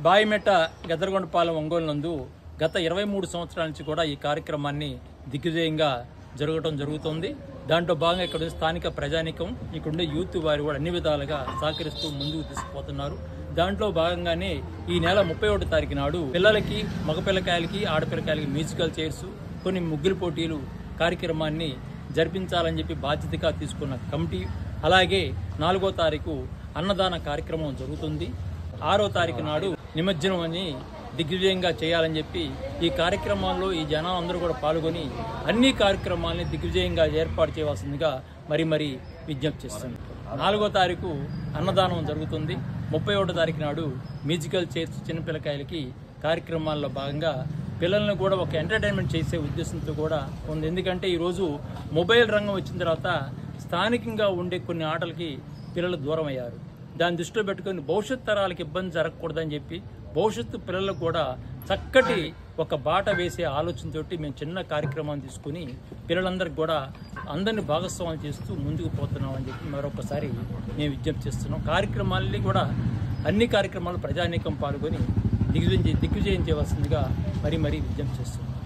బాయిమెట్ట గద్దరగొండపాలెం ఒంగోలు నందు గత 23 సంవత్సరాల నుంచి కూడా ఈ కార్యక్రమాన్ని దిగ్విజయంగా జరగడం జరుగుతుంది. దాంట్లో భాగంగా ఇక్కడ స్థానిక ప్రజానికం, ఇక్కడుండే యూత్ వారు కూడా అన్ని విధాలుగా సహకరిస్తూ ముందుకు తీసుకుపోతున్నారు. దాంట్లో భాగంగానే ఈ నెల 31వ తారీఖు నాడు పిల్లలకి, మగపిల్లకాయలకి, ఆడపిల్లకాయలకి మ్యూజికల్ చైర్స్, కొన్ని ముగ్గులు పోటీలు కార్యక్రమాన్ని జరిపించాలని చెప్పి బాధ్యతగా తీసుకున్న కమిటీ, అలాగే 4వ తారీఖు అన్నదాన కార్యక్రమం జరుగుతుంది. 6వ తారీఖు నాడు నిమజ్జనం అని దిగ్విజయంగా చేయాలని చెప్పి ఈ కార్యక్రమాల్లో ఈ జనాలందరూ కూడా పాల్గొని అన్ని కార్యక్రమాలని దిగ్విజయంగా ఏర్పాటు చేయవలసిందిగా మరి విజ్ఞప్తి చేస్తుంది. 4వ తారీఖు అన్నదానం జరుగుతుంది. 31వ తారీఖు నాడు మ్యూజికల్ చైర్స్ చిన్నపిల్లకాయలకి కార్యక్రమాల్లో భాగంగా పిల్లలను కూడా ఒక ఎంటర్టైన్మెంట్ చేసే ఉద్దేశంతో కూడా ఉంది. ఎందుకంటే ఈరోజు మొబైల్ రంగం వచ్చిన తర్వాత స్థానికంగా ఉండే కొన్ని ఆటలకి పిల్లలు దూరం అయ్యారు. దాన్ని దృష్టిలో పెట్టుకుని భవిష్యత్ తరాలకు ఇబ్బంది జరగకూడదని చెప్పి భవిష్యత్తు పిల్లలకు కూడా చక్కటి ఒక బాట వేసే ఆలోచనతో మేము చిన్న కార్యక్రమాన్ని తీసుకుని పిల్లలందరికీ కూడా అందరినీ భాగస్వామ్యం చేస్తూ ముందుకు పోతున్నామని చెప్పి మరొకసారి మేము విజ్ఞప్తి చేస్తున్నాం. కార్యక్రమాలని కూడా అన్ని కార్యక్రమాలు ప్రజానీకం పాల్గొని దిగ్విజయం చేయవలసిందిగా మరీ విజ్ఞప్తి చేస్తున్నాం.